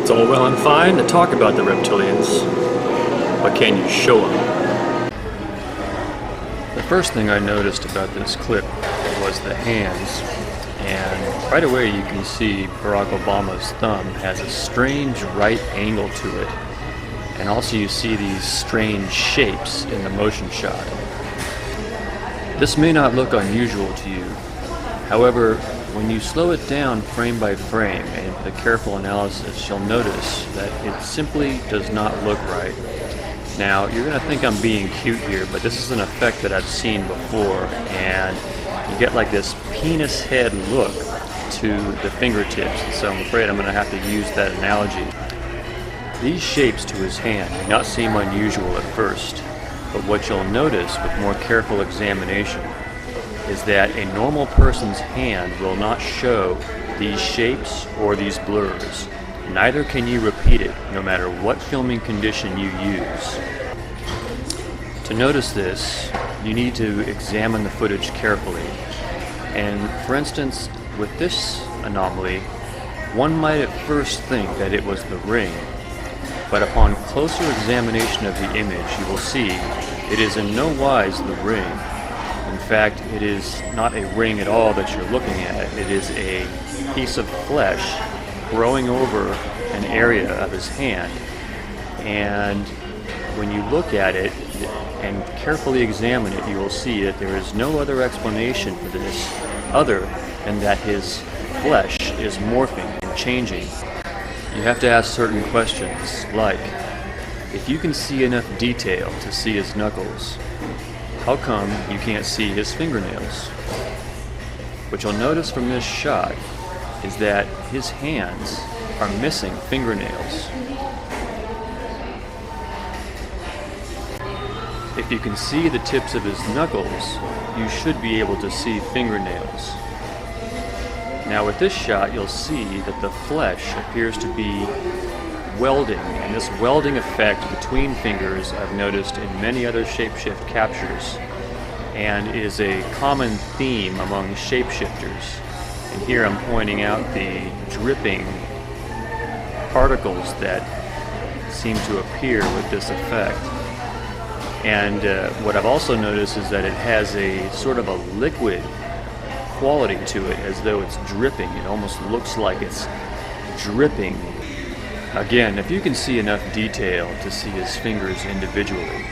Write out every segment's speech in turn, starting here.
It's all well and fine to talk about the reptilians, but can you show them? The first thing I noticed about this clip was the hands, and right away you can see Barack Obama's thumb has a strange right angle to it, and also you see these strange shapes in the motion shot. This may not look unusual to you, however, when you slow it down frame by frame and with a careful analysis, you'll notice that it simply does not look right. Now, you're going to think I'm being cute here, but this is an effect that I've seen before, and you get like this penis head look to the fingertips, and so I'm afraid I'm going to have to use that analogy. These shapes to his hand may not seem unusual at first, but what you'll notice with more careful examination is that a normal person's hand will not show these shapes or these blurs. Neither can you repeat it, no matter what filming condition you use. To notice this, you need to examine the footage carefully. And for instance, with this anomaly, one might at first think that it was the ring, but upon closer examination of the image, you will see it is in no wise the ring. In fact, it is not a ring at all that you're looking at. It is a piece of flesh growing over an area of his hand. And when you look at it and carefully examine it, you will see that there is no other explanation for this other than that his flesh is morphing and changing. You have to ask certain questions, like, if you can see enough detail to see his knuckles, how come you can't see his fingernails? What you'll notice from this shot is that his hands are missing fingernails. If you can see the tips of his knuckles, you should be able to see fingernails. Now with this shot, you'll see that the flesh appears to be welding, and this welding effect between fingers I've noticed in many other shapeshift captures, and is a common theme among shapeshifters. And here I'm pointing out the dripping particles that seem to appear with this effect. And what I've also noticed is that it has a sort of a liquid quality to it, as though it's dripping. It almost looks like it's dripping. Again, if you can see enough detail to see his fingers individually,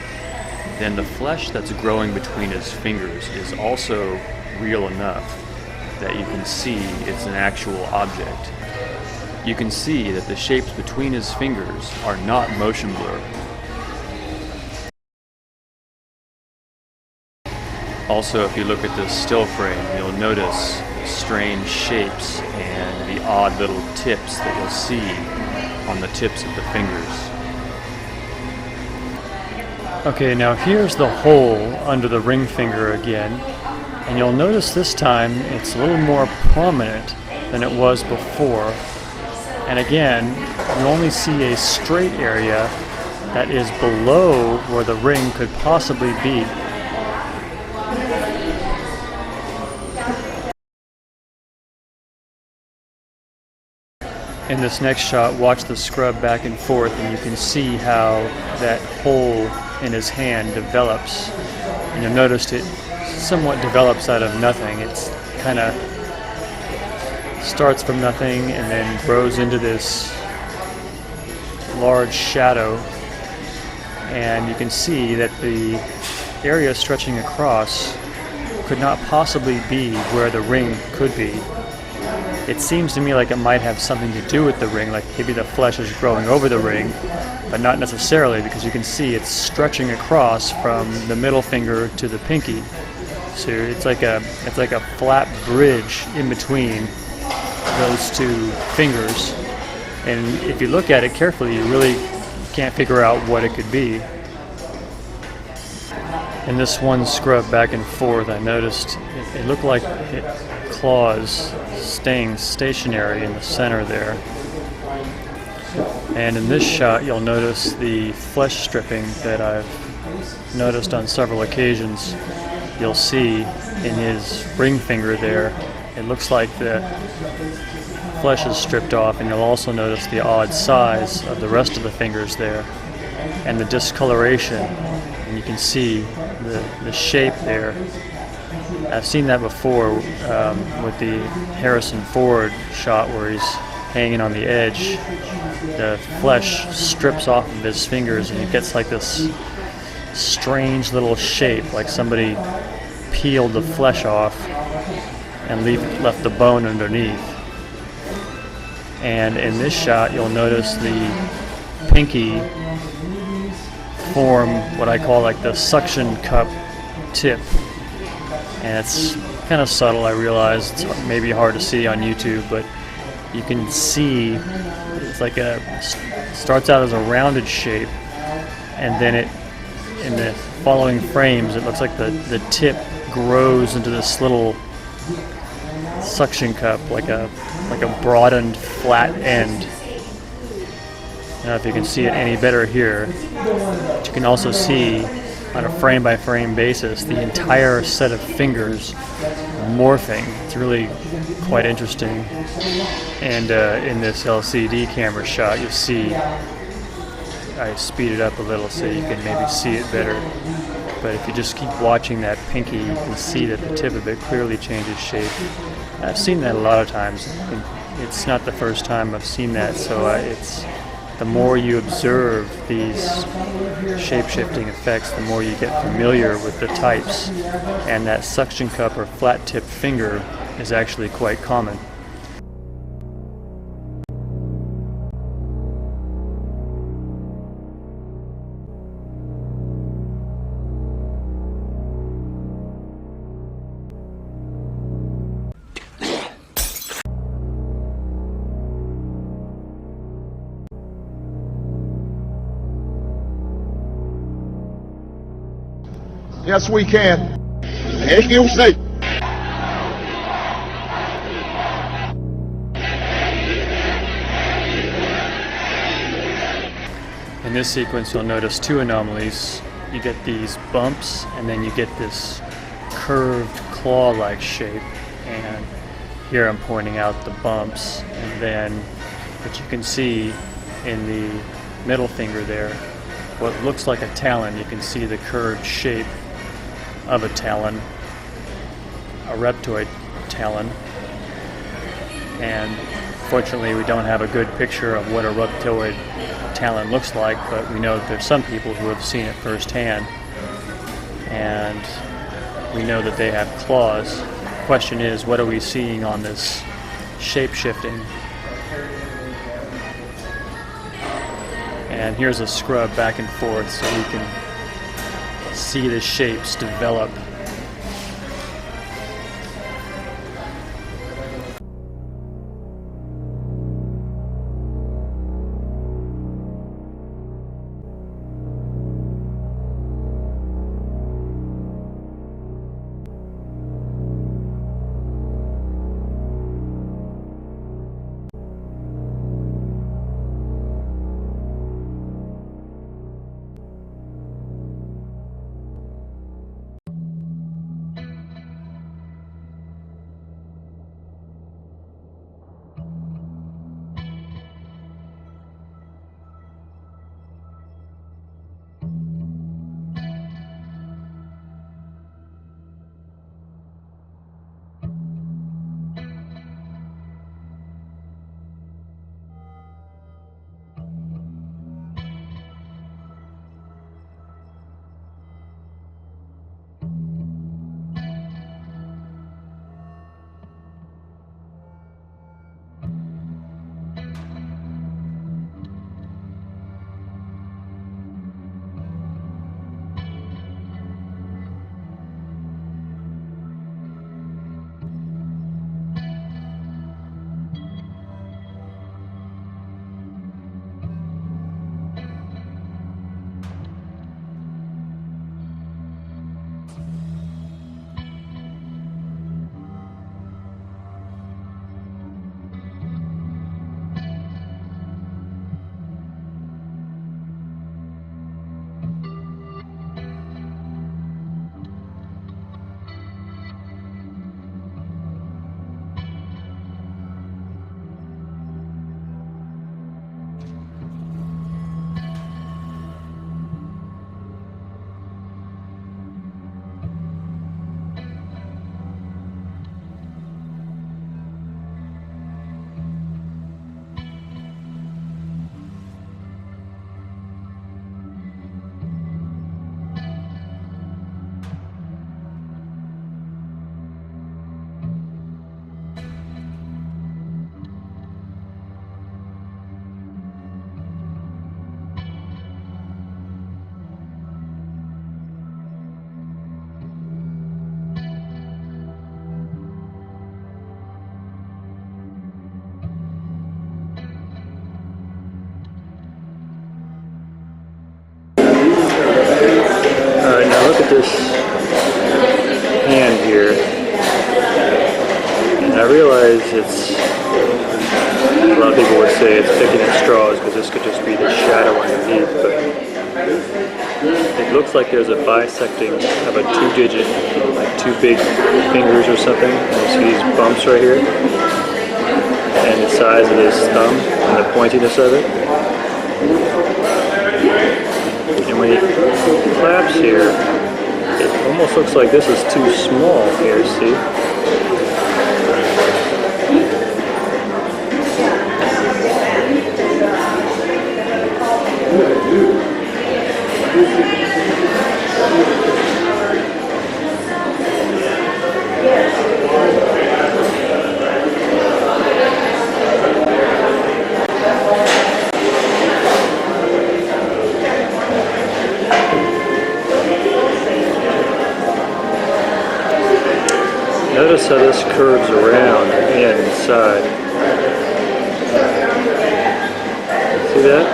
then the flesh that's growing between his fingers is also real enough that you can see it's an actual object. You can see that the shapes between his fingers are not motion blur. Also, if you look at this still frame, you'll notice strange shapes and the odd little tips that you'll see on the tips of the fingers. Okay, now here's the hole under the ring finger again, and you'll notice this time it's a little more prominent than it was before. And again, you only see a straight area that is below where the ring could possibly be. In this next shot, watch the scrub back and forth, and you can see how that hole in his hand develops. And you'll notice it somewhat develops out of nothing. It's kind of starts from nothing and then grows into this large shadow. And you can see that the area stretching across could not possibly be where the ring could be. It seems to me like it might have something to do with the ring, like maybe the flesh is growing over the ring, but not necessarily, because you can see it's stretching across from the middle finger to the pinky. So it's like a flat bridge in between those two fingers. And if you look at it carefully, you really can't figure out what it could be. In this one scrub back and forth, I noticed it looked like claws staying stationary in the center there. And in this shot, you'll notice the flesh stripping that I've noticed on several occasions. You'll see in his ring finger there, it looks like the flesh is stripped off, and you'll also notice the odd size of the rest of the fingers there, and the discoloration, and you can see the shape there. I've seen that before with the Harrison Ford shot where he's hanging on the edge. The flesh strips off of his fingers and it gets like this strange little shape, like somebody peeled the flesh off and left the bone underneath. And in this shot you'll notice the pinky form what I call like the suction cup tip, and it's kind of subtle. I realize it's maybe hard to see on YouTube, but you can see it's like starts out as a rounded shape, and then in the following frames it looks like the tip grows into this little suction cup, like a broadened flat end. I don't know if you can see it any better here, but you can also see on a frame-by-frame basis the entire set of fingers morphing. It's really quite interesting. And in this LCD camera shot, you see, I speed it up a little so you can maybe see it better. But if you just keep watching that pinky, you can see that the tip of it clearly changes shape. I've seen that a lot of times. It's not the first time I've seen that, so it's the more you observe these shape-shifting effects, the more you get familiar with the types, and that suction cup or flat-tipped finger is actually quite common. Yes, we can. Excuse me. In this sequence, you'll notice two anomalies. You get these bumps, and then you get this curved claw-like shape. And here I'm pointing out the bumps, and then, but you can see in the middle finger there, what looks like a talon. You can see the curved shape of a talon, a reptoid talon. And fortunately we don't have a good picture of what a reptoid talon looks like, but we know that there's some people who have seen it firsthand, and we know that they have claws. The question is, what are we seeing on this shape-shifting? And here's a scrub back and forth so we can see the shapes develop. wise, it's, a lot of people would say it's picking at straws because this could just be the shadow underneath, but it looks like there's a bisecting of a 2-digit, like 2 big fingers or something. And you see these bumps right here, and the size of this thumb and the pointiness of it. And when he claps here, it almost looks like this is too small here, see? Notice how this curves around and inside. See that?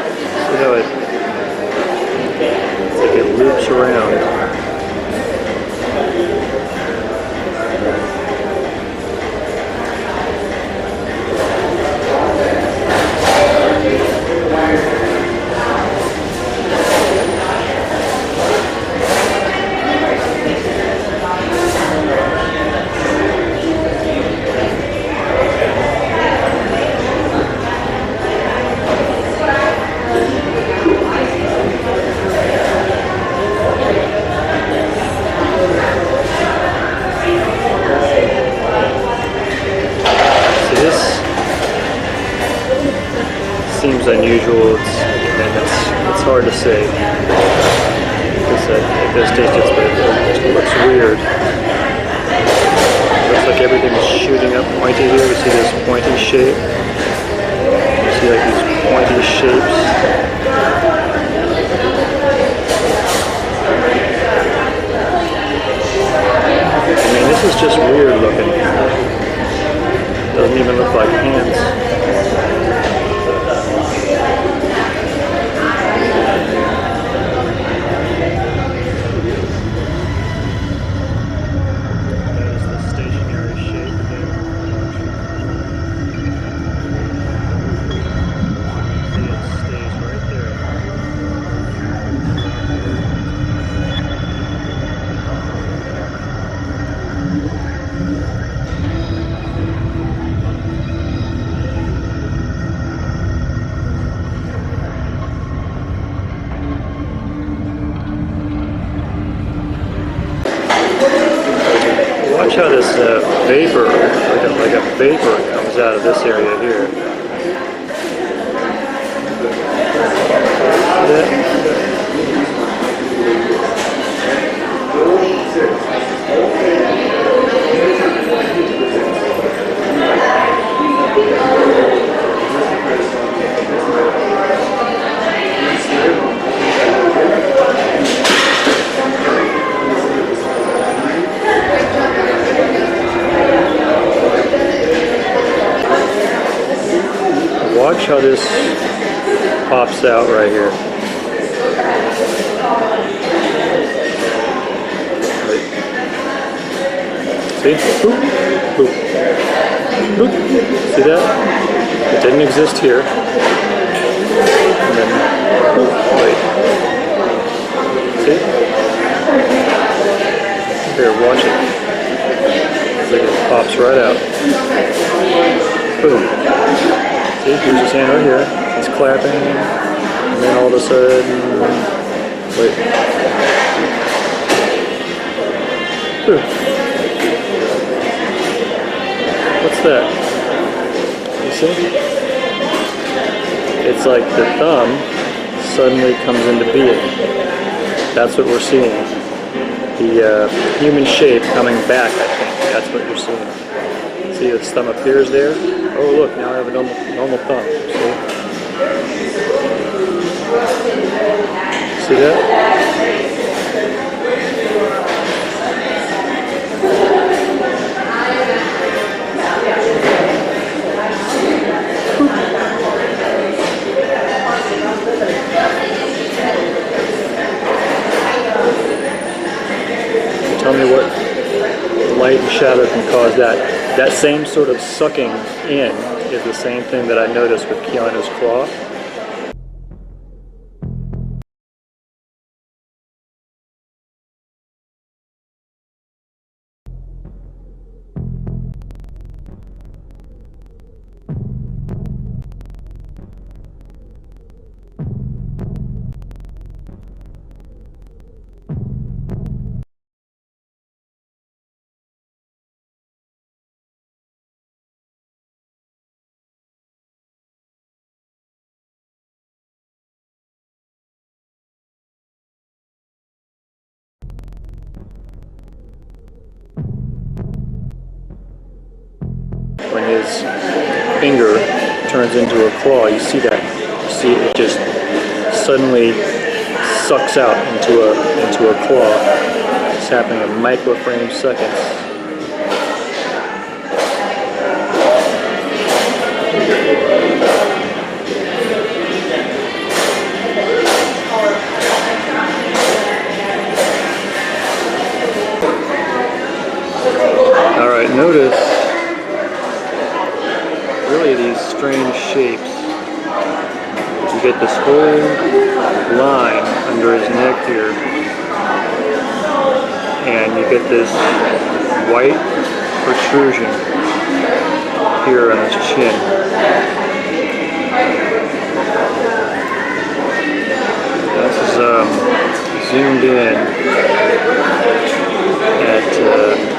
See how it's like it loops around. Seems unusual, it's hard to say at this distance, but it looks weird. It looks like everything is shooting up pointy here. You see this pointy shape. You see like these pointy shapes. I mean, this is just weird looking. Doesn't even look like hands. Watch how this vapor, like a vapor, comes out of this area here. Watch how this pops out right here. See? Boop, boop, boop. See that? It didn't exist here. And then, boop, wait. See? Here, watch it. See, it pops right out. Boom. See, here's his hand right here. He's clapping, and then all of a sudden, wait. Ooh. What's that? You see? It's like the thumb suddenly comes into being. That's what we're seeing. The human shape coming back, I think. That's what you're seeing. See, his thumb appears there. Oh, look, now I have a normal thumb. See that? Tell me what light and shadow can cause that. That same sort of sucking in is the same thing that I noticed with Keanu's claw. When his finger turns into a claw, you see that. You see it just suddenly sucks out into a claw. It's happening in microframe seconds. All right, notice really these strange shapes. You get this whole line under his neck here, and you get this white protrusion here on his chin. This is zoomed in at the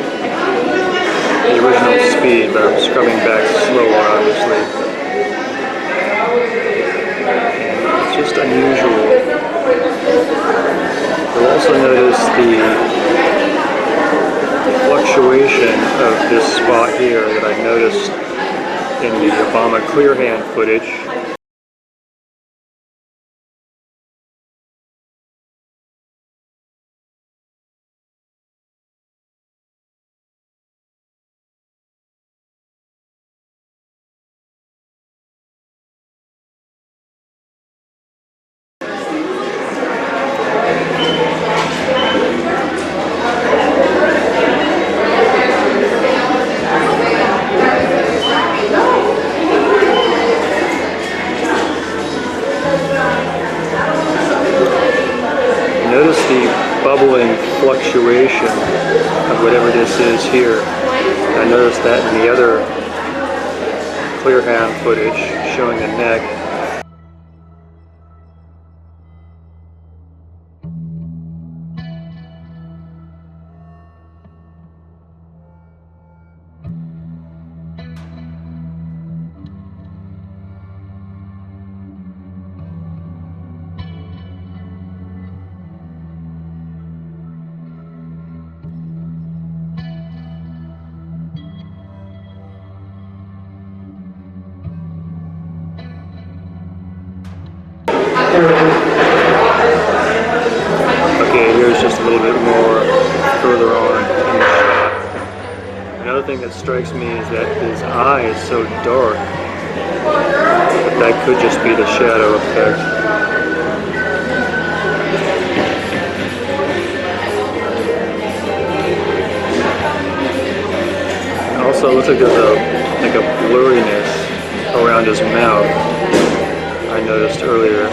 original speed, but I'm scrubbing back slower, obviously. And it's just unusual. You'll also notice the fluctuation of this spot here that I noticed in the Obama clear hand footage. Notice the bubbling fluctuation of whatever this is here. I noticed that in the other clear hand footage showing the neck. Okay, here's just a little bit more further on in the shot. Another thing that strikes me is that his eye is so dark that that could just be the shadow effect. It also looks like there's a blurriness around his mouth I noticed earlier.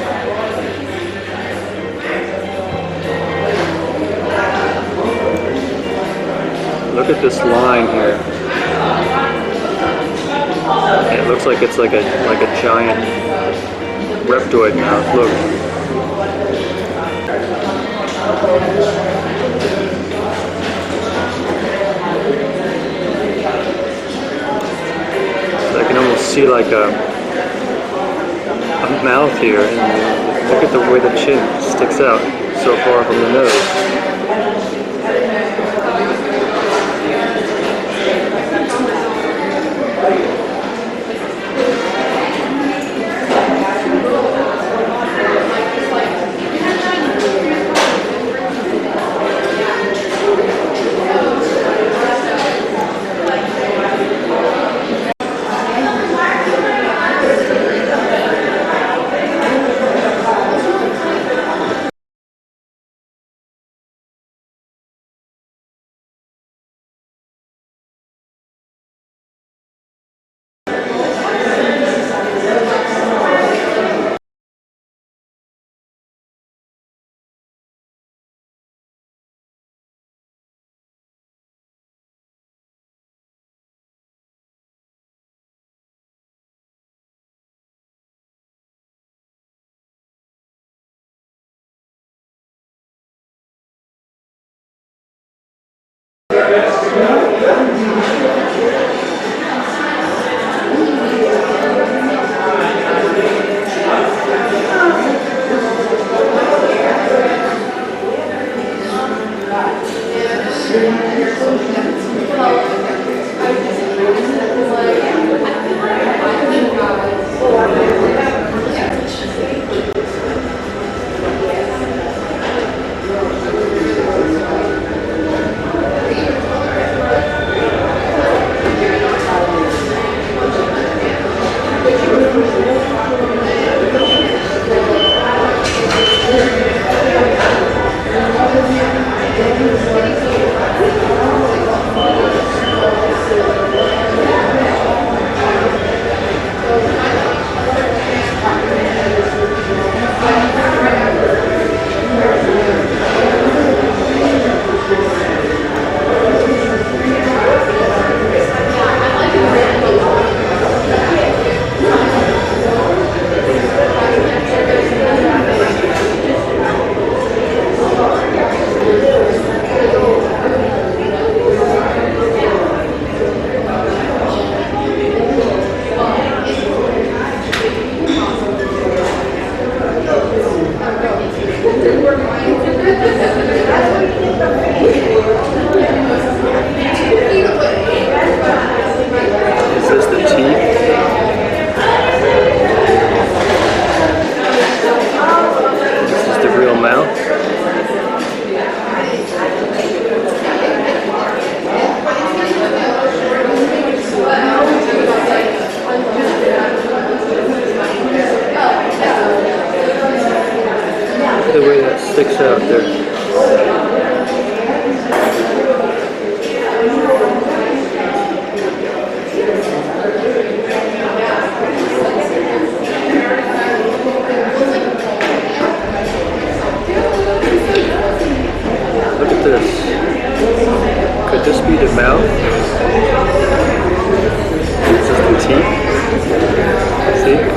Look at this line here. It looks like it's like a giant reptoid mouth. Look. So I can almost see like a mouth here, and look at the way the chin sticks out so far from the nose.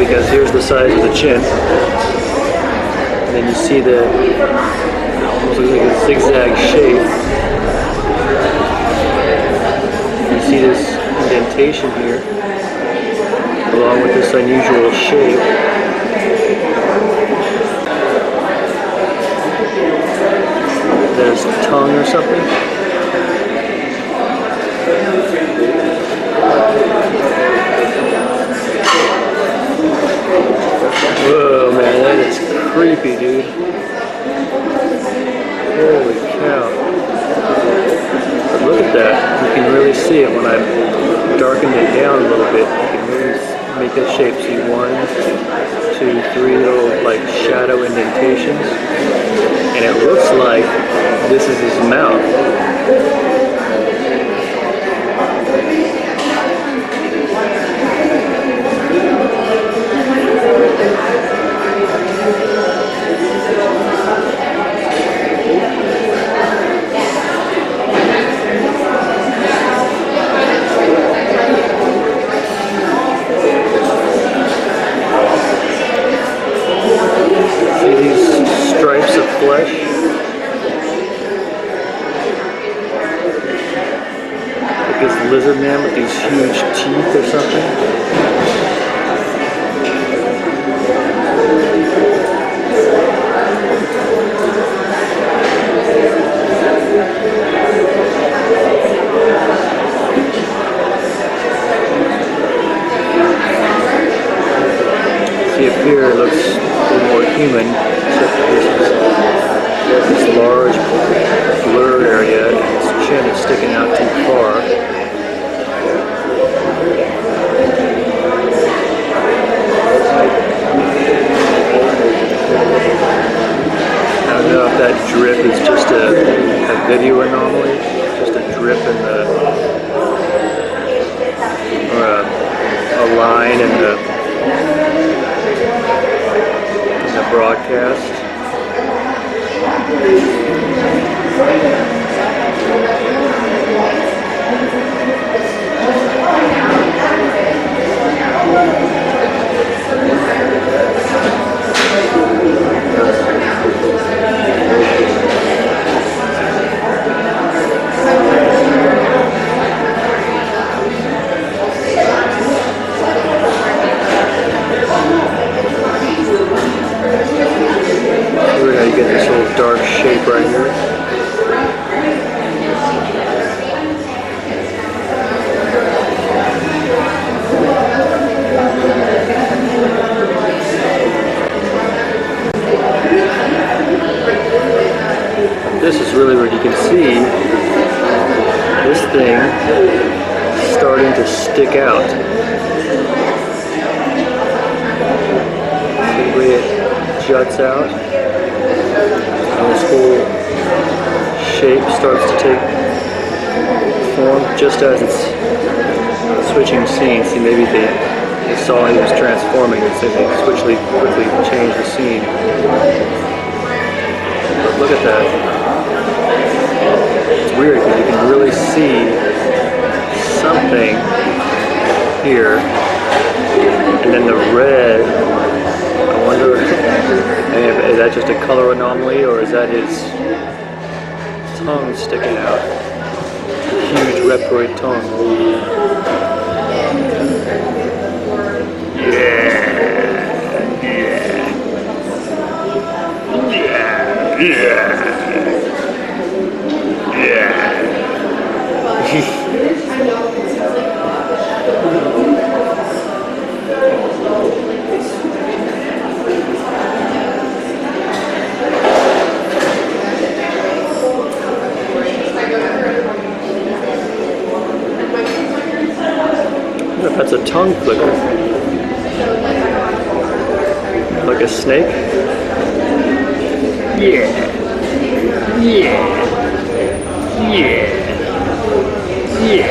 because here's the size of the chin. And then you see the, almost looks like a zigzag shape. You see this indentation here, along with this unusual shape. There's tongue or something. Whoa, man, that is creepy, dude. Holy cow. But look at that. You can really see it when I've darkened it down a little bit. You can really make that shape. See 1, 2, 3 little like shadow indentations. And it looks like this is his mouth. See these stripes of flesh? Like this lizard man with these huge teeth or something? See up here, it looks a little more human, except this large blur area, and his chin is sticking out too far. I don't know if that drip is just a video anomaly, just a drip in the, or a line in the broadcast. You get this little dark shape right here. This is really where you can see this thing starting to stick out. See the way it juts out? And this whole shape starts to take form just as it's switching scenes. See, maybe they saw he was transforming, and so they quickly changed the scene. But look at that. It's weird because you can really see something here, and then the red. I wonder, is that just a color anomaly, or is that his tongue sticking out? Huge reptoid tongue. That's a tongue flicker. Like a snake? Yeah. Yeah. Yeah. Yeah.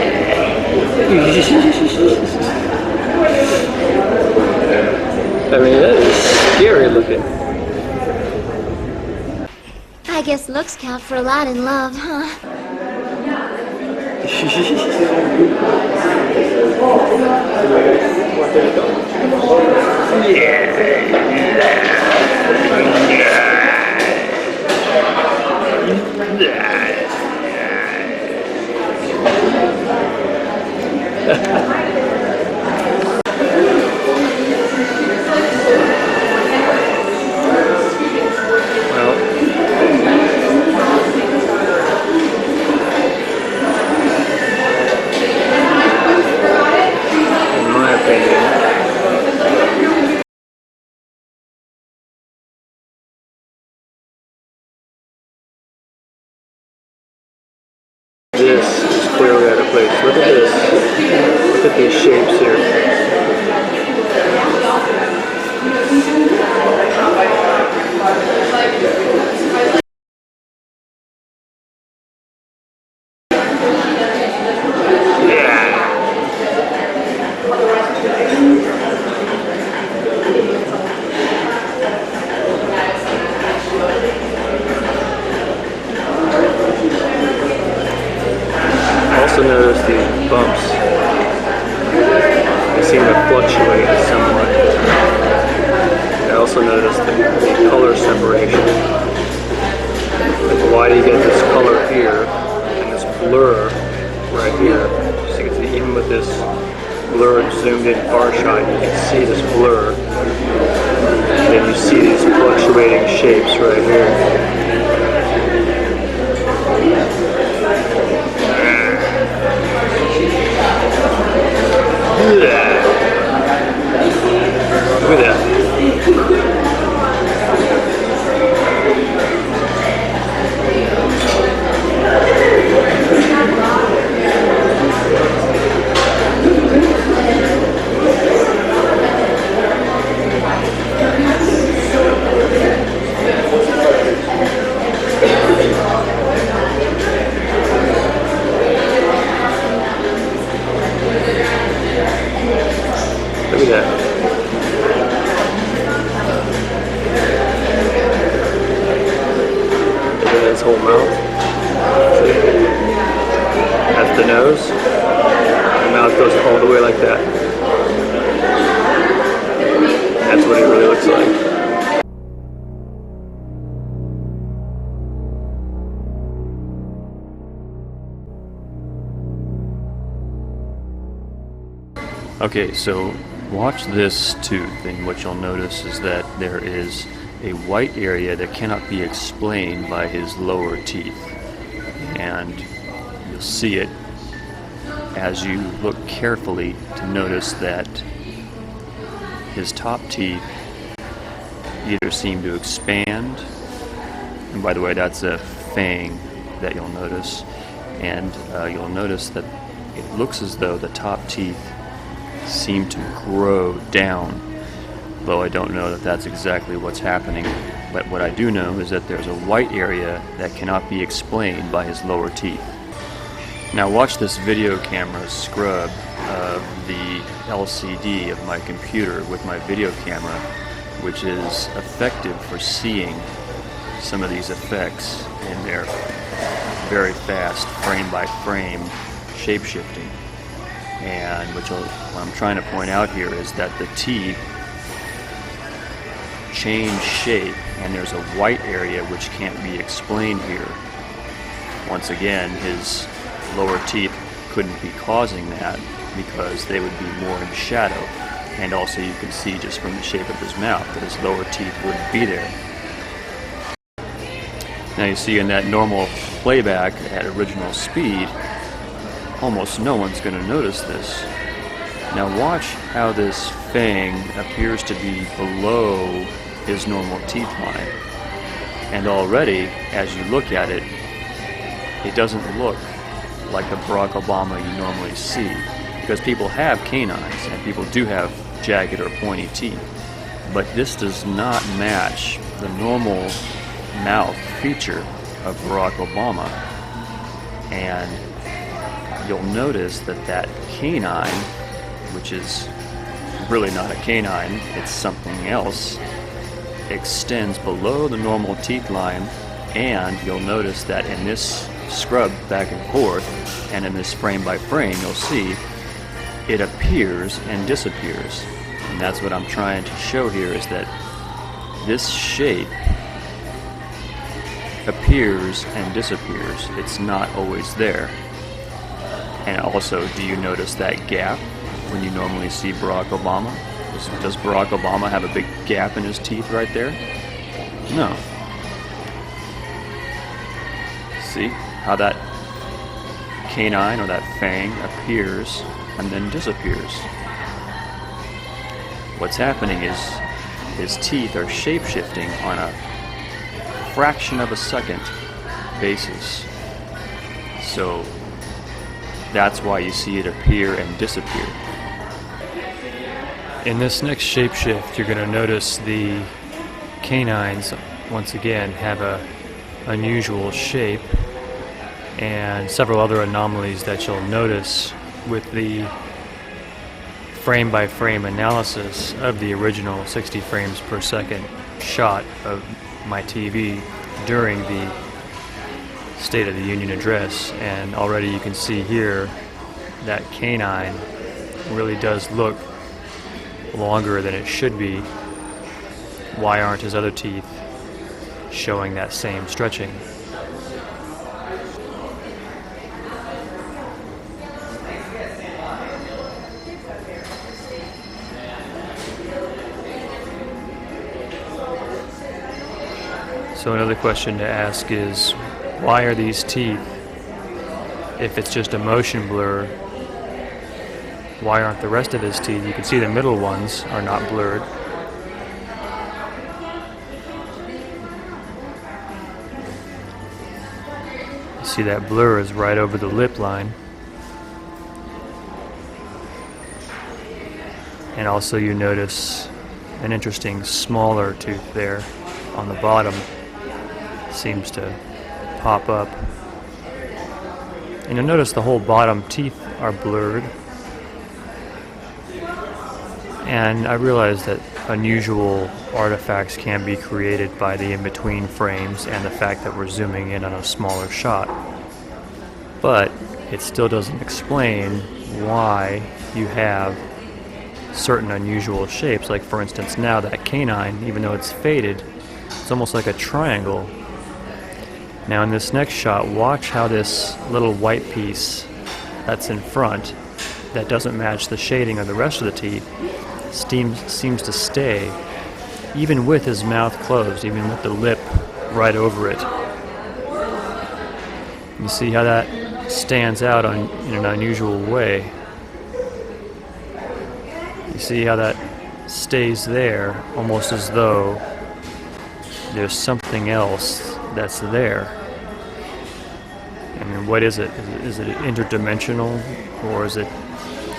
I mean, that is scary looking. I guess looks count for a lot in love, huh? Yeah. with these shapes here. Also notice these bumps. They seem to fluctuate somewhat. I also noticed the color separation. Like, why do you get this color here and this blur right here? So you can see, even with this blurred zoomed in far shot, you can see this blur. And then you see these fluctuating shapes right here. Look at that. Look at that. Look at his whole mouth. See? That's the nose. The mouth goes all the way like that. That's what it really looks like. Okay, so watch this tooth, and what you'll notice is that there is a white area that cannot be explained by his lower teeth. And you'll see it as you look carefully to notice that his top teeth either seem to expand, and by the way, that's a fang that you'll notice, and you'll notice that it looks as though the top teeth seem to grow down, though I don't know that that's exactly what's happening. But what I do know is that there's a white area that cannot be explained by his lower teeth. Now watch this video camera scrub of the LCD of my computer with my video camera, which is effective for seeing some of these effects in their very fast frame by frame shape-shifting. And what I'm trying to point out here is that the teeth change shape, and there's a white area which can't be explained here. Once again, his lower teeth couldn't be causing that because they would be more in shadow. And also you can see just from the shape of his mouth that his lower teeth wouldn't be there. Now you see in that normal playback at original speed, almost no one's going to notice this. Now watch how this fang appears to be below his normal teeth line. And already, as you look at it, it doesn't look like the Barack Obama you normally see. Because people have canines, and people do have jagged or pointy teeth. But this does not match the normal mouth feature of Barack Obama. And you'll notice that that canine, which is really not a canine, it's something else, extends below the normal teeth line. And you'll notice that in this scrub back and forth, and in this frame by frame, you'll see it appears and disappears. And that's what I'm trying to show here, is that this shape appears and disappears. It's not always there. And also, do you notice that gap when you normally see Barack Obama? Does Barack Obama have a big gap in his teeth right there? No. See how that canine or that fang appears and then disappears? What's happening is his teeth are shape-shifting on a fraction of a second basis. So that's why you see it appear and disappear. In this next shapeshift, you're going to notice the canines, once again, have a unusual shape, and several other anomalies that you'll notice with the frame-by-frame analysis of the original 60 frames per second shot of my TV during the State of the Union address. And already you can see here that canine really does look longer than it should be. Why aren't his other teeth showing that same stretching? So another question to ask is, why are these teeth, if it's just a motion blur, why aren't the rest of his teeth? You can see the middle ones are not blurred. You see that blur is right over the lip line. And also you notice an interesting smaller tooth there on the bottom. Seems to pop up. And you'll notice the whole bottom teeth are blurred. And I realize that unusual artifacts can be created by the in-between frames and the fact that we're zooming in on a smaller shot. But it still doesn't explain why you have certain unusual shapes. Like for instance now that canine, even though it's faded, it's almost like a triangle. Now in this next shot, watch how this little white piece that's in front, that doesn't match the shading of the rest of the teeth, seems to stay, even with his mouth closed, even with the lip right over it. You see how that stands out in an unusual way. You see how that stays there, almost as though there's something else that's there. I mean, what is it? Is it interdimensional, or is it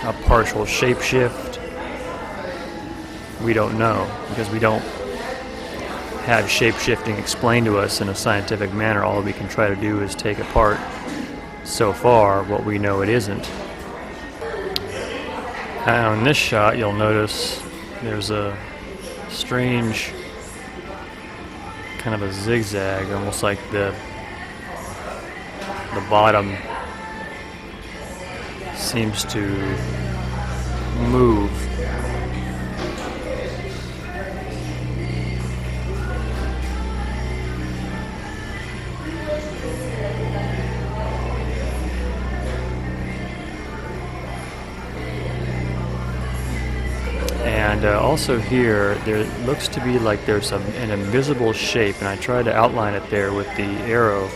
a partial shapeshift? We don't know, because we don't have shapeshifting explained to us in a scientific manner. All we can try to do is take apart, so far, what we know it isn't. Now in this shot, you'll notice there's a strange kind of a zigzag, almost like the bottom seems to move. And also here, there looks to be like there's an invisible shape, and I tried to outline it there with the arrow.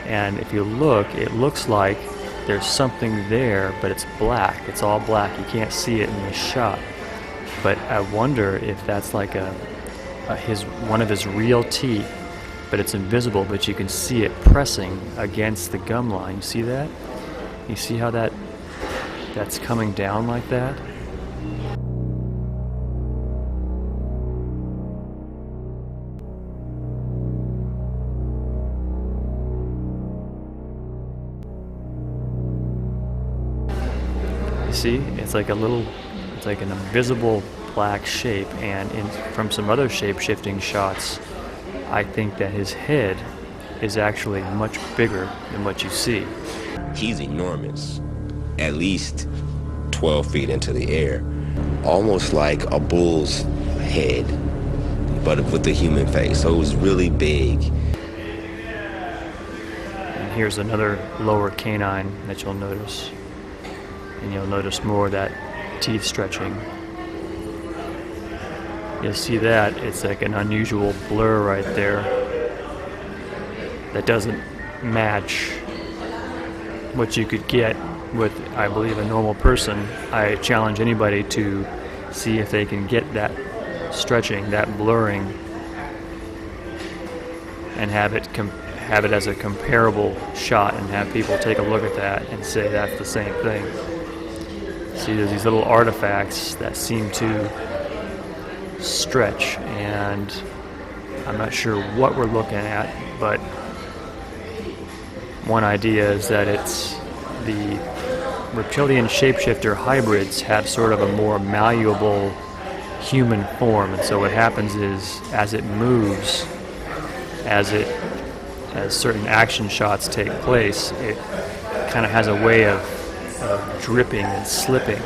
And if you look, it looks like there's something there, but it's black. It's all black. You can't see it in this shot. But I wonder if that's like one of his real teeth, but it's invisible, but you can see it pressing against the gum line. You see that? You see how that's coming down like that? See, it's like an invisible black shape, and from some other shape-shifting shots, I think that his head is actually much bigger than what you see. He's enormous, at least 12 feet into the air, almost like a bull's head, but with a human face, so it was really big. And here's another lower canine that you'll notice. And you'll notice more of that teeth stretching. You'll see that it's like an unusual blur right there that doesn't match what you could get with, I believe, a normal person. I challenge anybody to see if they can get that stretching, that blurring, and have it as a comparable shot, and have people take a look at that and say that's the same thing. See, there's these little artifacts that seem to stretch, and I'm not sure what we're looking at, but one idea is that it's the reptilian shapeshifter hybrids have sort of a more malleable human form, and so what happens is as it moves, as certain action shots take place, it kind of has a way of dripping and slipping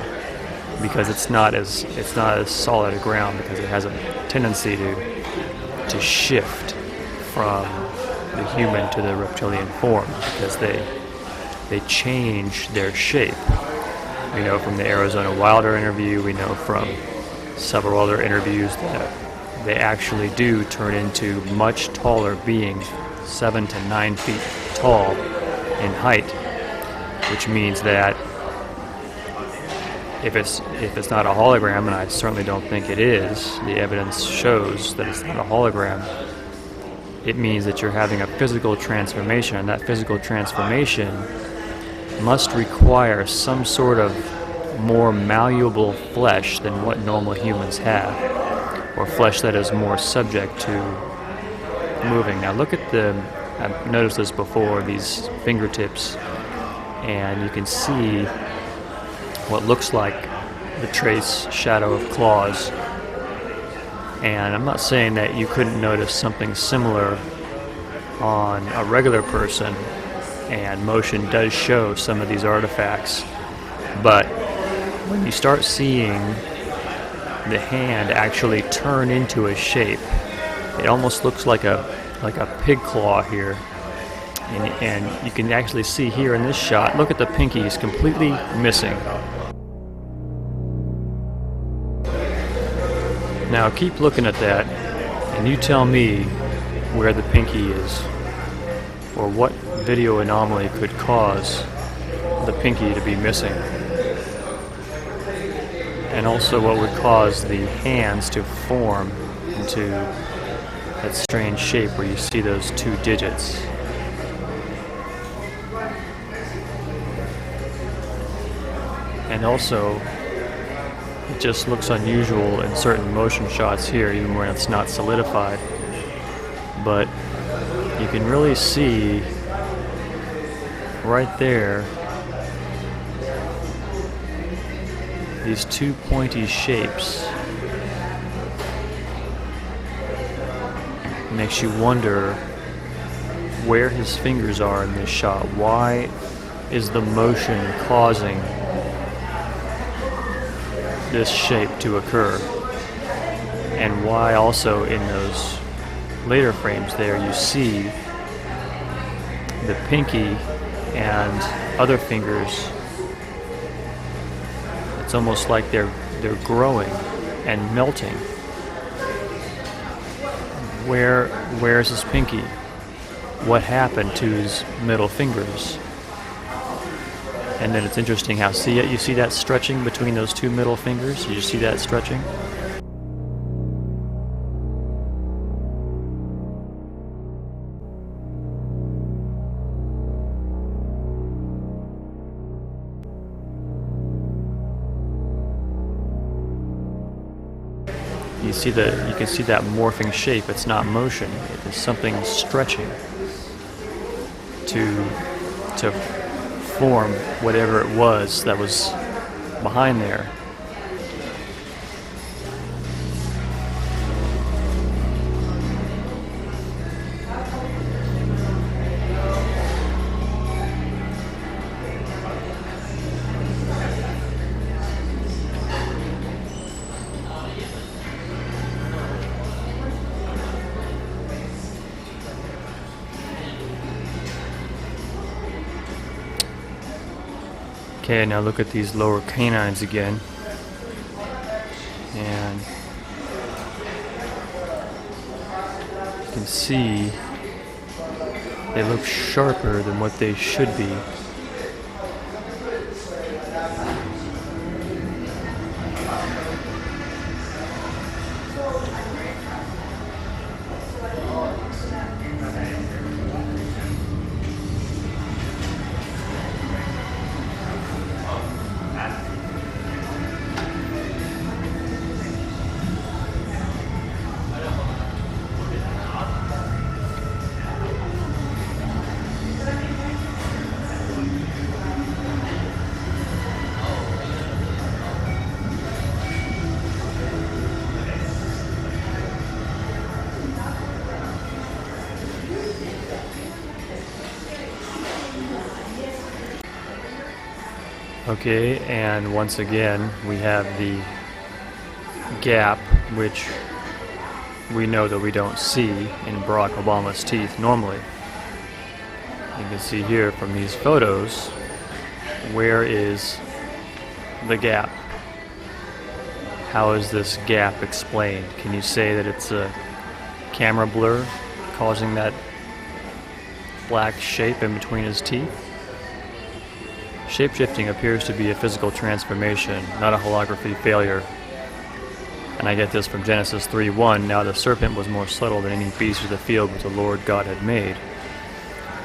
because it's not as solid a ground, because it has a tendency to shift from the human to the reptilian form because they change their shape. We know from the Arizona Wilder interview, we know from several other interviews that they actually do turn into much taller beings, 7 to 9 feet tall in height, which means that if it's not a hologram, and I certainly don't think it is, the evidence shows that it's not a hologram, it means that you're having a physical transformation, and that physical transformation must require some sort of more malleable flesh than what normal humans have, or flesh that is more subject to moving. Now look at I've noticed this before, these fingertips, and you can see what looks like the trace shadow of claws. And I'm not saying that you couldn't notice something similar on a regular person, and motion does show some of these artifacts, but when you start seeing the hand actually turn into a shape, it almost looks like a pig claw here, and you can actually see here in this shot, look at the pinky, is completely missing. Now keep looking at that, and you tell me where the pinky is, or what video anomaly could cause the pinky to be missing, and also what would cause the hands to form into that strange shape where you see those 2 digits. And also, it just looks unusual in certain motion shots here, even when it's not solidified. But you can really see right there these 2 pointy shapes. Makes you wonder where his fingers are in this shot. Why is the motion causing this shape to occur? And why also in those later frames there you see the pinky and other fingers, it's almost like they're growing and melting. Where's his pinky? What happened to his middle fingers? And then it's interesting how you see that stretching between those 2 middle fingers? You see that stretching? You can see that morphing shape. It's not motion. It is something stretching to form whatever it was that was behind there. Okay, now look at these lower canines again. And you can see they look sharper than what they should be. Okay, and once again we have the gap, which we know that we don't see in Barack Obama's teeth normally. You can see here from these photos, where is the gap? How is this gap explained? Can you say that it's a camera blur causing that black shape in between his teeth? Shapeshifting appears to be a physical transformation, not a holography failure. And I get this from Genesis 3:1. Now the serpent was more subtle than any beast of the field which the Lord God had made.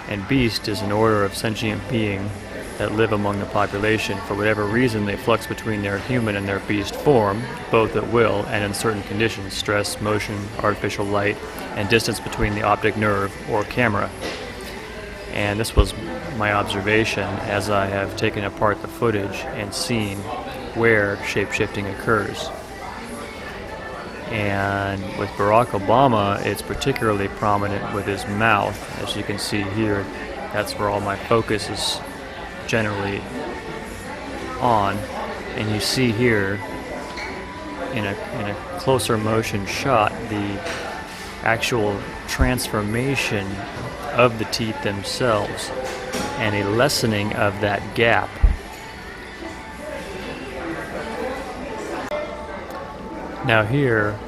And beast is an order of sentient being that live among the population. For whatever reason, they flux between their human and their beast form, both at will and in certain conditions: stress, motion, artificial light, and distance between the optic nerve or camera. And this was my observation as I have taken apart the footage and seen where shapeshifting occurs. And with Barack Obama, it's particularly prominent with his mouth. As you can see here, that's where all my focus is generally on. And you see here, in a closer motion shot, the actual transformation of the teeth themselves and a lessening of that gap. Now here,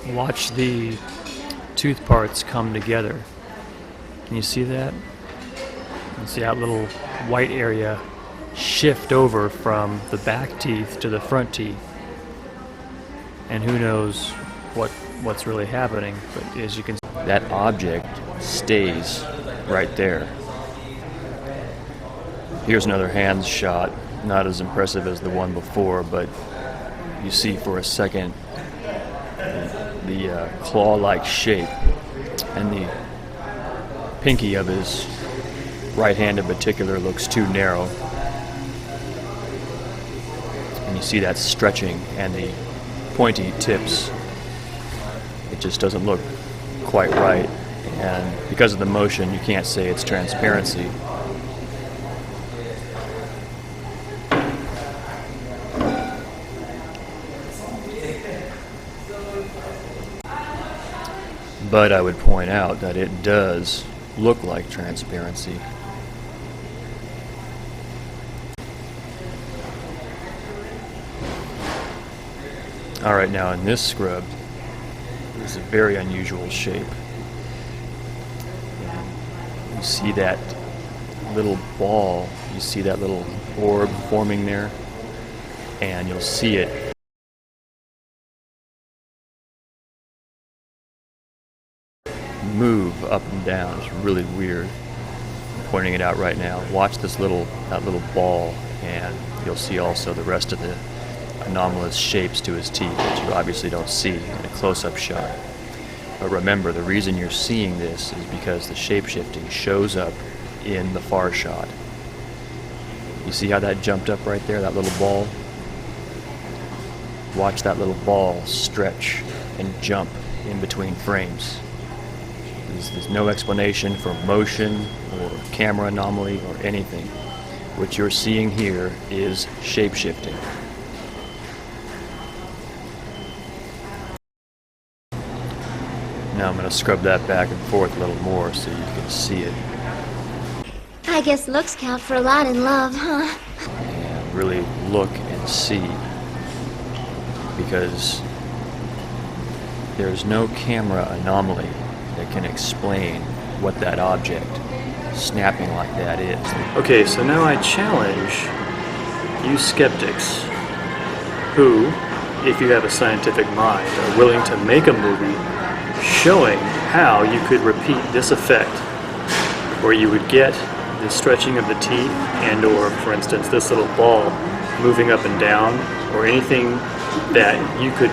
watch the tooth parts come together. Can you see that? You can see that little white area shift over from the back teeth to the front teeth. And who knows what's really happening, but as you can see, that object stays right there. Here's another hand shot, not as impressive as the one before, but you see for a second the claw-like shape, and the pinky of his right hand in particular looks too narrow. And you see that stretching and the pointy tips. It just doesn't look quite right, and because of the motion you can't say it's transparency. But I would point out that it does look like transparency. Alright, now in this scrub, it's a very unusual shape. And you see that little ball, you see that little orb forming there, and you'll see it move up and down. It's really weird. I'm pointing it out right now. Watch that little ball, and you'll see also the rest of the anomalous shapes to his teeth that you obviously don't see in a close-up shot. But remember, the reason you're seeing this is because the shapeshifting shows up in the far shot. You see how that jumped up right there, that little ball? Watch that little ball stretch and jump in between frames. There's no explanation for motion or camera anomaly or anything. What you're seeing here is shapeshifting. Now I'm going to scrub that back and forth a little more so you can see it. I guess looks count for a lot in love, huh? And really look and see, because there's no camera anomaly that can explain what that object snapping like that is. Okay, so now I challenge you skeptics who, if you have a scientific mind, are willing to make a movie showing how you could repeat this effect, where you would get the stretching of the teeth and or, for instance, this little ball moving up and down, or anything that you could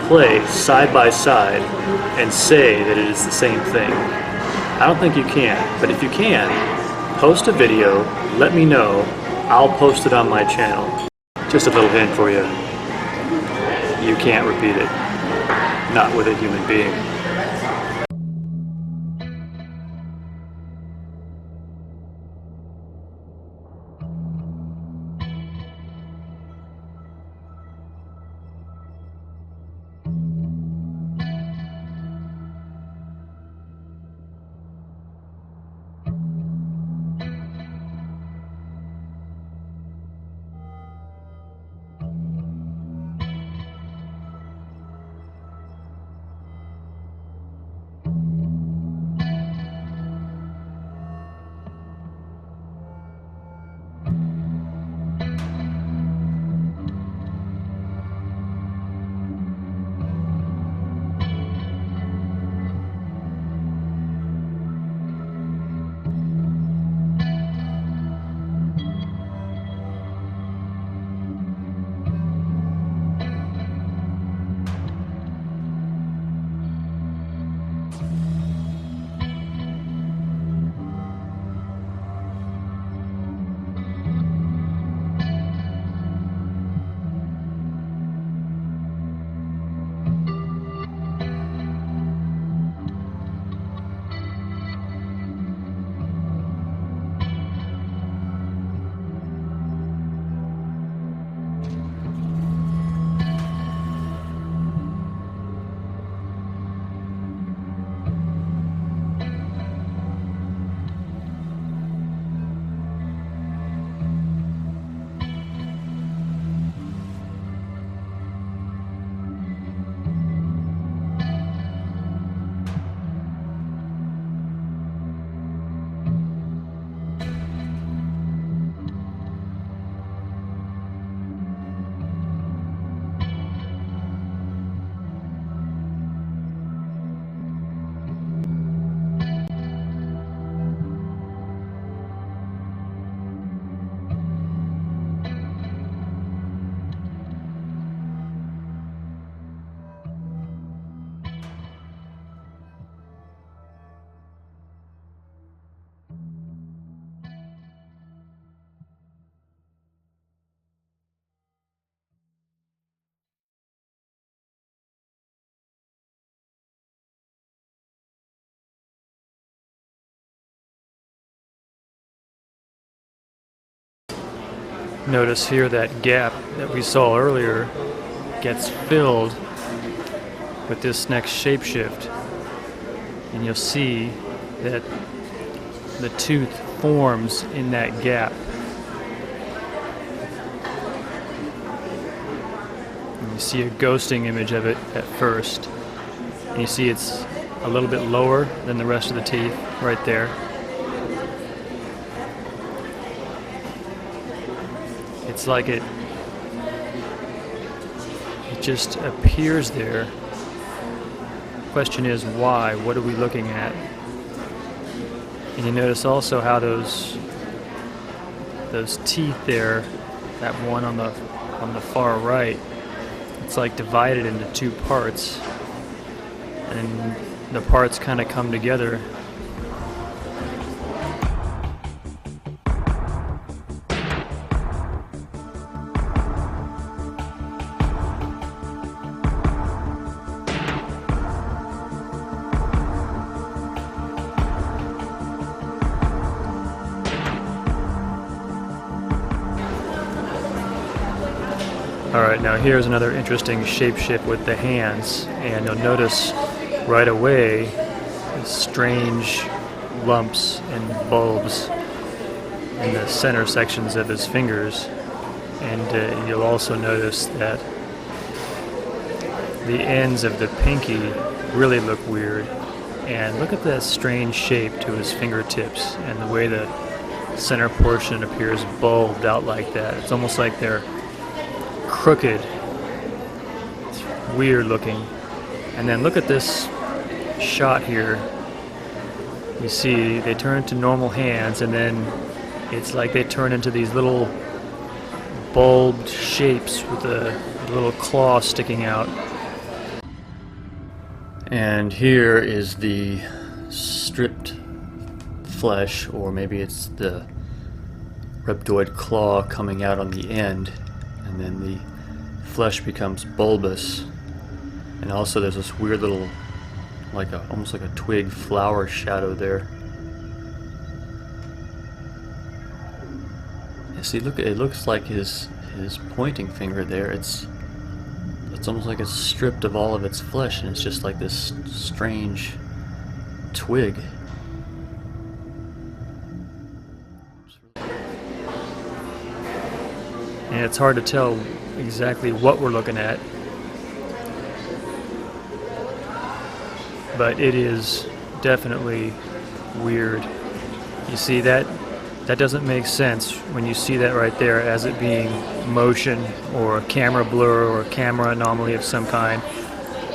play side by side and say that it is the same thing. I don't think you can, but if you can, post a video, let me know, I'll post it on my channel. Just a little hint for you. You can't repeat it. Not with a human being. Notice here that gap that we saw earlier gets filled with this next shapeshift, and you'll see that the tooth forms in that gap. And you see a ghosting image of it at first, and you see it's a little bit lower than the rest of the teeth right there. It's like it just appears there. Question is why? What are we looking at? And you notice also how those teeth there, that one on the far right, it's like divided into two parts, and the parts kind of come together. Alright, now here's another interesting shapeshift with the hands, and you'll notice right away the strange lumps and bulbs in the center sections of his fingers, and you'll also notice that the ends of the pinky really look weird, and look at that strange shape to his fingertips and the way the center portion appears bulbed out like that. It's almost like they're crooked. It's weird looking. And then look at this shot here. You see they turn into normal hands, and then it's like they turn into these little bulbed shapes with a little claw sticking out. And here is the stripped flesh, or maybe it's the reptoid claw coming out on the end, and then the flesh becomes bulbous. And also there's this weird little, almost like a twig flower shadow there. Yeah, see, look, it looks like his pointing finger there. It's almost like it's stripped of all of its flesh, and it's just like this strange twig. And it's hard to tell exactly what we're looking at, but it is definitely weird. You see that doesn't make sense when you see that right there as it being motion or camera blur or camera anomaly of some kind.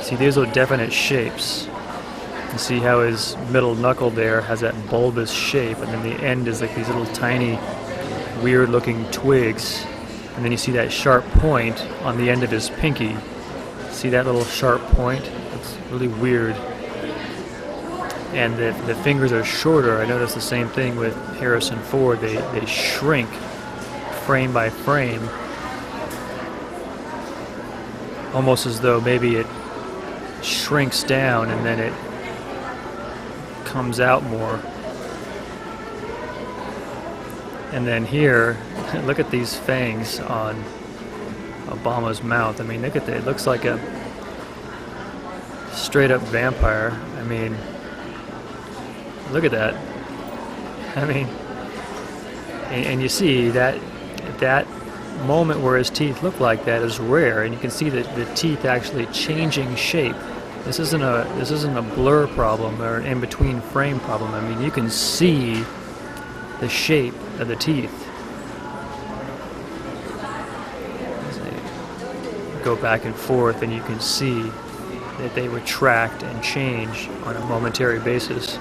See, these are definite shapes. You see how his middle knuckle there has that bulbous shape, and then the end is like these little tiny weird looking twigs. And then you see that sharp point on the end of his pinky. See that little sharp point? It's really weird. And the fingers are shorter. I noticed the same thing with Harrison Ford. They shrink frame by frame, almost as though maybe it shrinks down and then it comes out more. And then here, look at these fangs on Obama's mouth. I mean, look at that. It looks like a straight up vampire. I mean, look at that. I mean, and you see that moment where his teeth look like that is rare, and you can see that the teeth actually changing shape. This isn't a blur problem or an in-between frame problem. I mean, you can see the shape of the teeth. As they go back and forth, and you can see that they retract and change on a momentary basis.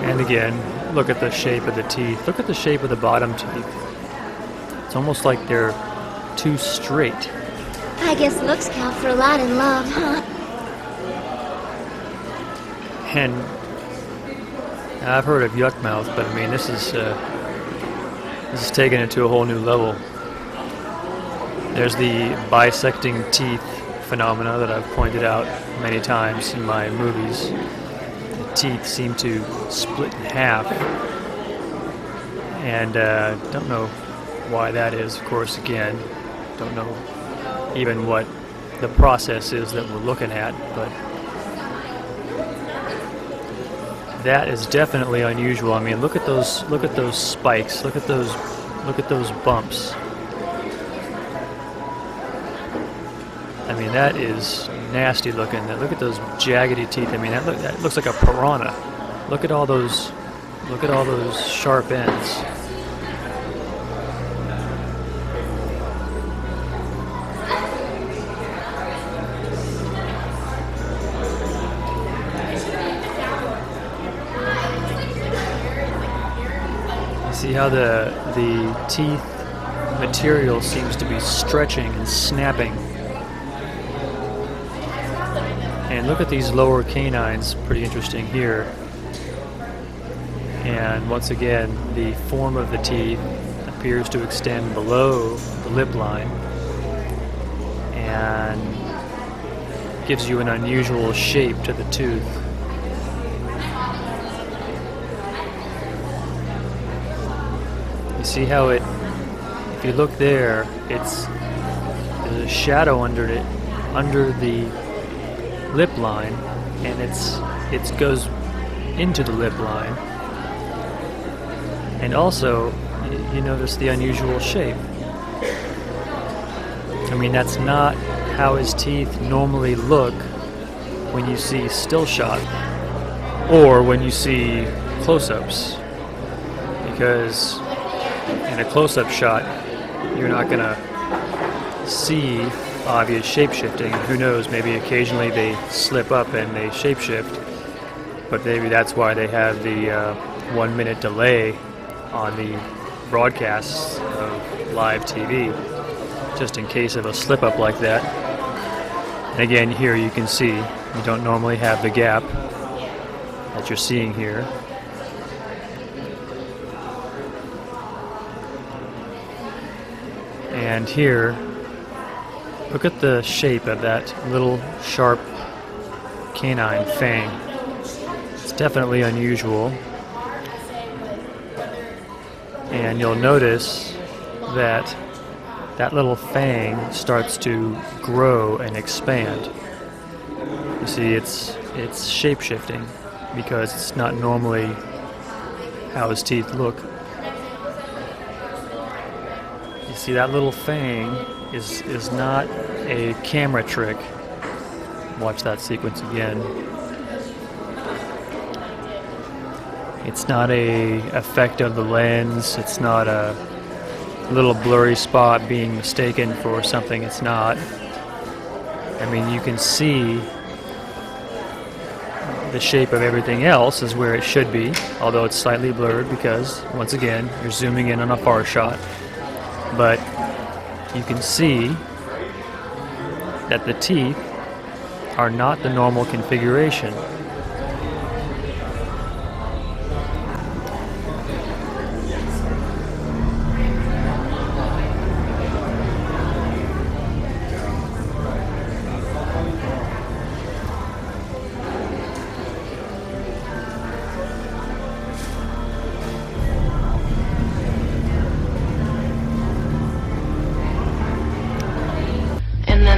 And again, look at the shape of the teeth. Look at the shape of the bottom teeth. It's almost like they're too straight. I guess looks count for a lot in love, huh? And I've heard of yuck mouth, but I mean, this is taking it to a whole new level. There's the bisecting teeth phenomena that I've pointed out many times in my movies. The teeth seem to split in half, and don't know why that is. Of course, again, don't know even what the process is that we're looking at, but that is definitely unusual. I mean, look at those spikes. Look at those bumps. I mean, that is nasty looking. Look at those jaggedy teeth. I mean, that looks like a piranha. Look at all those sharp ends. See how the teeth material seems to be stretching and snapping. And look at these lower canines, pretty interesting here. And once again, the form of the teeth appears to extend below the lip line and gives you an unusual shape to the tooth. You see how it, if you look there, there's a shadow under it, under the lip line, and it goes into the lip line. And also, you notice the unusual shape. I mean, that's not how his teeth normally look when you see still shot or when you see close-ups, because in a close-up shot, you're not going to see obvious shape-shifting. Who knows, maybe occasionally they slip up and they shape-shift, but maybe that's why they have the 1 minute delay on the broadcasts of live TV, just in case of a slip-up like that. And again, here you can see you don't normally have the gap that you're seeing here. And here, look at the shape of that little sharp canine fang. It's definitely unusual. And you'll notice that that little fang starts to grow and expand. You see, it's shape-shifting because it's not normally how his teeth look. You see, that little fang is not a camera trick. Watch that sequence again. It's not a effect of the lens. It's not a little blurry spot being mistaken for something it's not. I mean, you can see the shape of everything else is where it should be, although it's slightly blurred because, once again, you're zooming in on a far shot. But you can see that the teeth are not the normal configuration.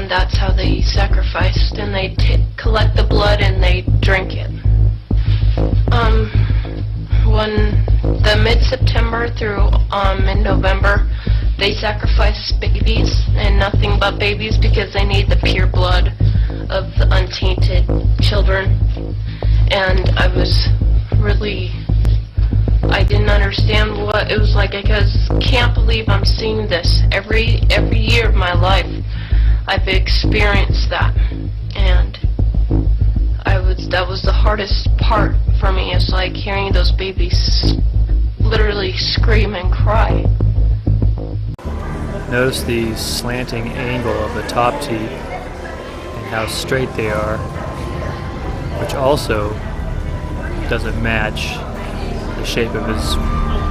That's how they sacrificed, and they collect the blood and they drink it. When the mid-September through mid-November, they sacrifice babies and nothing but babies because they need the pure blood of the untainted children. And I didn't understand what it was like. I just can't believe I'm seeing this every year of my life. I've experienced that, and that was the hardest part for me. It's like hearing those babies literally scream and cry. Notice the slanting angle of the top teeth and how straight they are, which also doesn't match the shape of his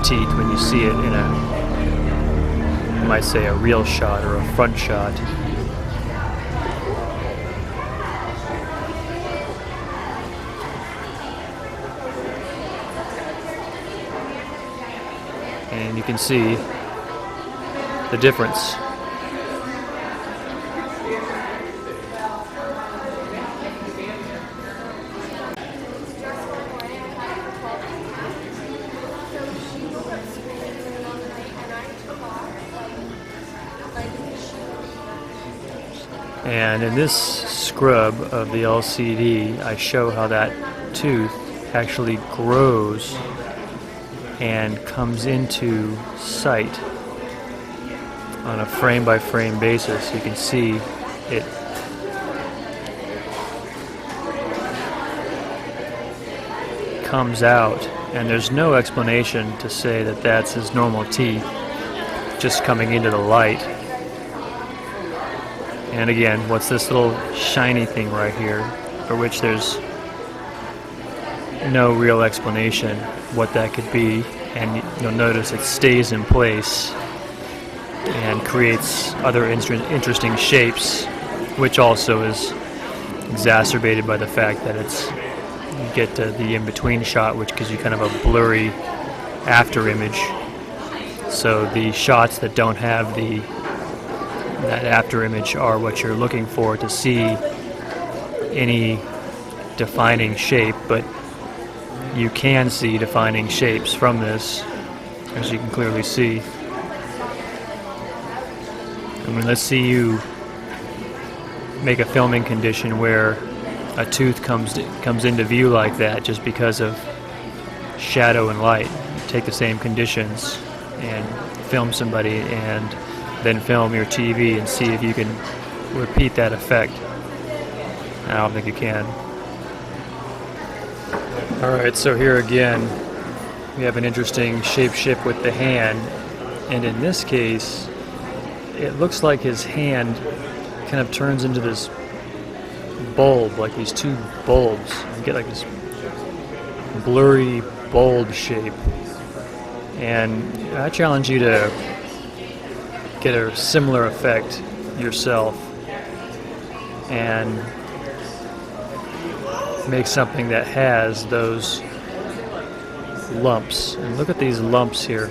teeth when you see it in a might say a real shot or a front shot. And you can see the difference. And in this scrub of the LCD, I show how that tooth actually grows and comes into sight on a frame-by-frame basis. You can see it comes out, and there's no explanation to say that that's his normal teeth just coming into the light. And again, what's this little shiny thing right here, for which there's no real explanation what that could be, and you'll notice it stays in place and creates other interesting shapes, which also is exacerbated by the fact that you get to the in-between shot, which gives you kind of a blurry after image. So the shots that don't have that after image are what you're looking for to see any defining shape, but you can see defining shapes from this, as you can clearly see. I mean, let's see you make a filming condition where a tooth comes into view like that just because of shadow and light. Take the same conditions and film somebody, and then film your TV and see if you can repeat that effect. I don't think you can. Alright, so here again we have an interesting shape shift with the hand, and in this case it looks like his hand kind of turns into this bulb, like these two bulbs. You get like this blurry bulb shape, and I challenge you to get a similar effect yourself and make something that has those lumps. And look at these lumps here.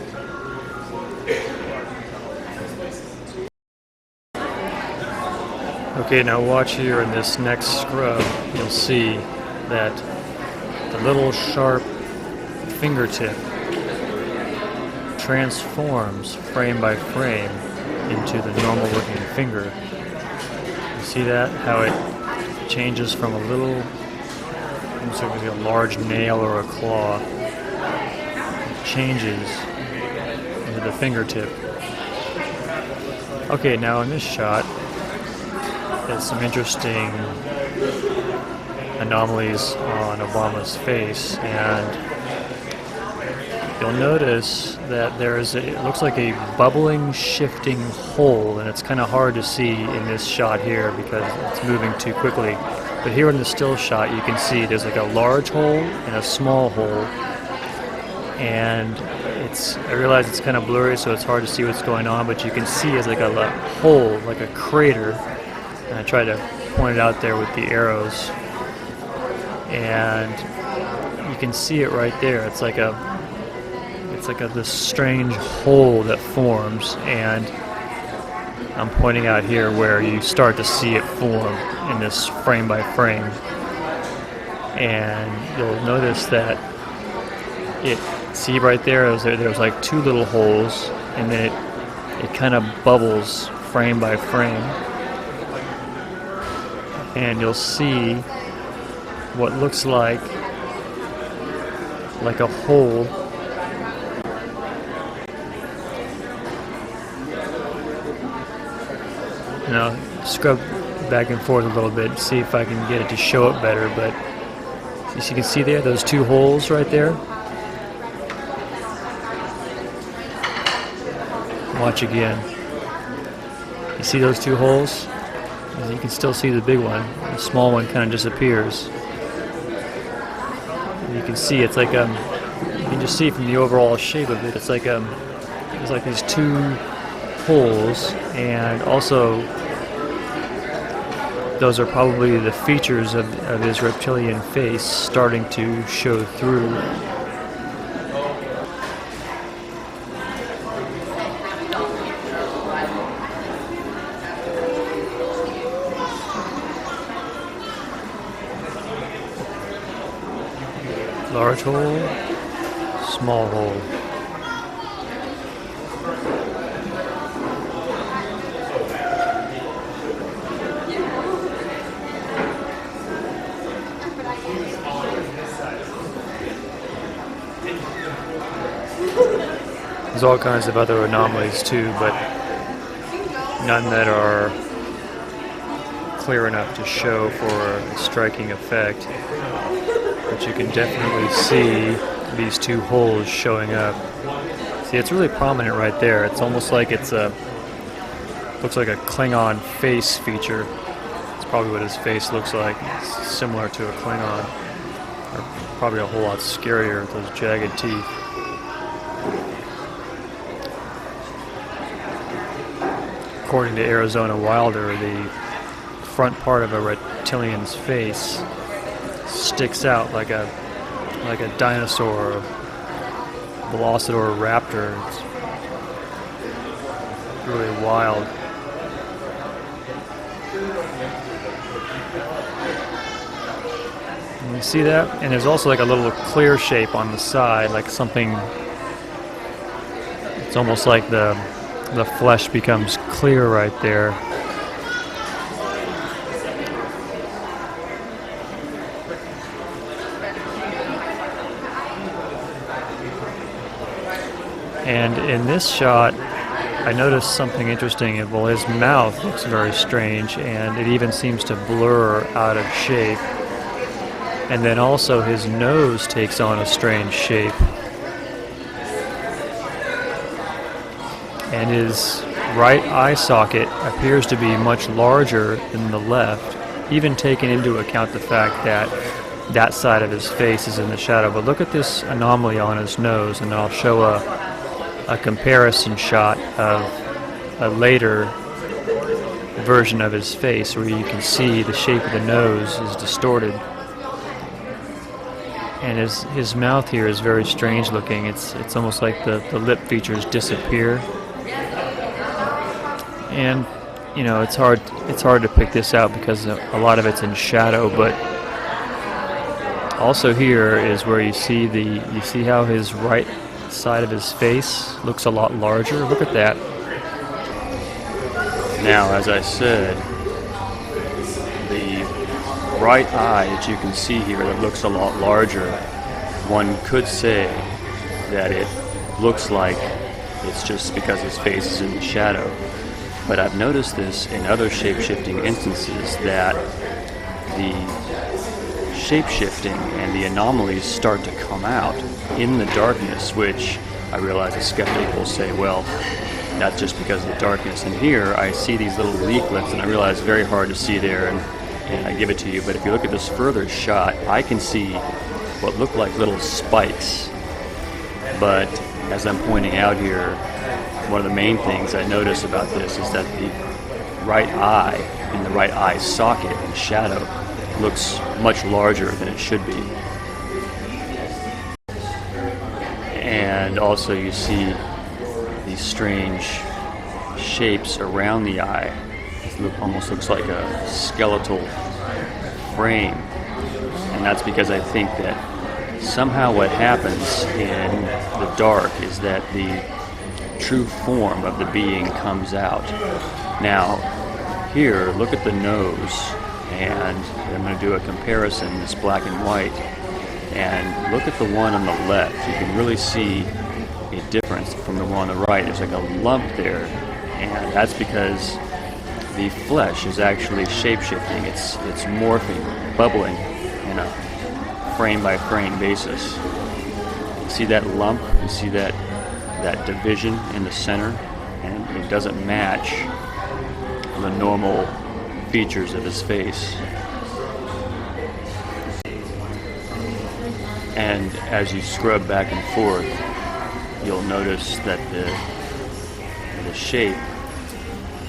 Okay, now watch here in this next scrub. You'll see that the little sharp fingertip transforms frame by frame into the normal looking finger. You see that? How it changes from a little, almost like a large nail or a claw. It changes into the fingertip. Okay, now in this shot, there's some interesting anomalies on Obama's face, and you'll notice that it looks like a bubbling, shifting hole, and it's kind of hard to see in this shot here because it's moving too quickly. But here in the still shot, you can see there's like a large hole and a small hole, and I realize it's kind of blurry, so it's hard to see what's going on, but you can see it's like a hole, like a crater, and I try to point it out there with the arrows, and you can see it right there. It's like this strange hole that forms, and I'm pointing out here where you start to see it form in this frame by frame, and you'll notice that see right there, there's like two little holes, and then it kind of bubbles frame by frame, and you'll see what looks like a hole. Now, scrub back and forth a little bit, see if I can get it to show it better, but as you can see there, those two holes right there. Watch again. You see those two holes? You can still see the big one. The small one kind of disappears. And you can see it's like you can just see from the overall shape of it. It's like there's like these two holes, and also those are probably the features of his reptilian face starting to show through. Large hole, small hole. There's all kinds of other anomalies too, but none that are clear enough to show for a striking effect. But you can definitely see these two holes showing up. See, it's really prominent right there. It's almost like looks like a Klingon face feature. It's probably what his face looks like. It's similar to a Klingon, or probably a whole lot scarier with those jagged teeth. According to Arizona Wilder, the front part of a reptilian's face sticks out like a dinosaur, or velociraptor raptor. It's really wild. And you see that? And there's also like a little clear shape on the side, like something. It's almost like the flesh becomes clear right there. And in this shot, I noticed something interesting. Well, his mouth looks very strange, and it even seems to blur out of shape. And then also his nose takes on a strange shape. And his right eye socket appears to be much larger than the left, even taking into account the fact that that side of his face is in the shadow. But look at this anomaly on his nose, and I'll show a comparison shot of a later version of his face where you can see the shape of the nose is distorted. And his mouth here is very strange looking. It's almost like the lip features disappear. And you know, it's hard to pick this out because a lot of it's in shadow, but also here is where you see how his right side of his face looks a lot larger. Look at that. Now, as I said, the right eye that you can see here that looks a lot larger, one could say that it looks like it's just because his face is in the shadow. But I've noticed this in other shape-shifting instances, that the shape-shifting and the anomalies start to come out in the darkness, which I realize a skeptic will say, well, that's just because of the darkness. And here I see these little leaflets, and I realize it's very hard to see there, and I give it to you. But if you look at this further shot, I can see what look like little spikes. But as I'm pointing out here, one of the main things I notice about this is that the right eye and the right eye socket in shadow looks much larger than it should be. And also you see these strange shapes around the eye. It almost looks like a skeletal frame. And that's because I think that somehow what happens in the dark is that the true form of the being comes out. Now, here, look at the nose, and I'm going to do a comparison, this black and white, and look at the one on the left. You can really see a difference from the one on the right. There's like a lump there, and that's because the flesh is actually shape-shifting. It's morphing, bubbling in a frame-by-frame basis. You see that lump? You see that division in the center, and it doesn't match the normal features of his face. And as you scrub back and forth, you'll notice that the shape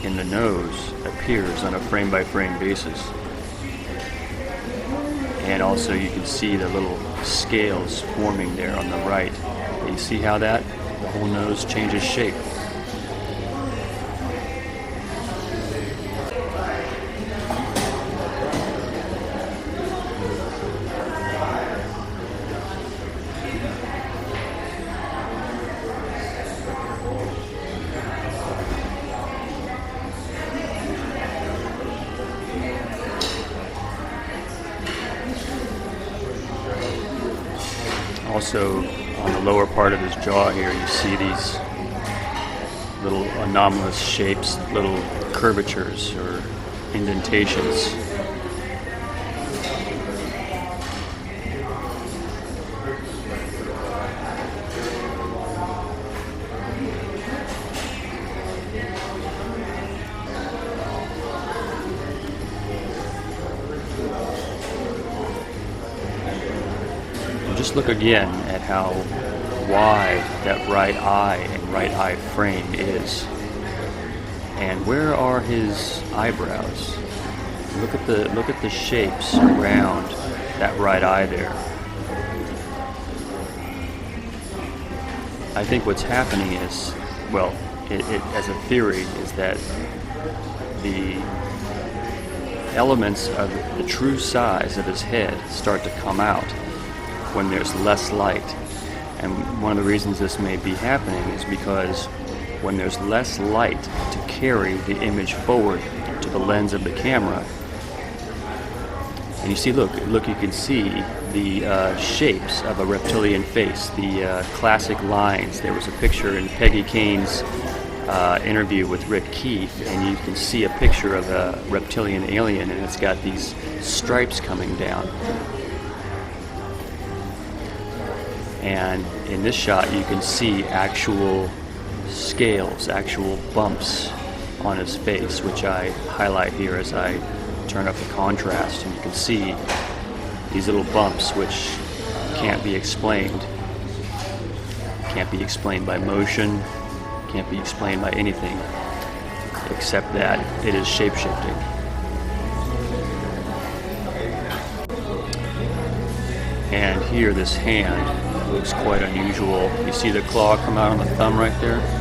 in the nose appears on a frame-by-frame basis. And also you can see the little scales forming there on the right. You see how the whole nose changes shape. Also, on the lower part of his jaw here, you see these little anomalous shapes, little curvatures or indentations. Just look again at how wide that right eye and right eye frame is. And where are his eyebrows? Look at the shapes around that right eye there. I think what's happening is, well, it as a theory, is that the elements of the true size of his head start to come out when there's less light. And one of the reasons this may be happening is because when there's less light to carry the image forward to the lens of the camera, and you see, look, you can see the shapes of a reptilian face, the classic lines. There was a picture in Peggy Kane's interview with Rick Keefe, and you can see a picture of a reptilian alien, and it's got these stripes coming down. And in this shot, you can see actual scales, actual bumps on his face, which I highlight here as I turn up the contrast. And you can see these little bumps, which can't be explained. Can't be explained by motion, can't be explained by anything, except that it is shape-shifting. And here, this hand looks quite unusual. You see the claw come out on the thumb right there?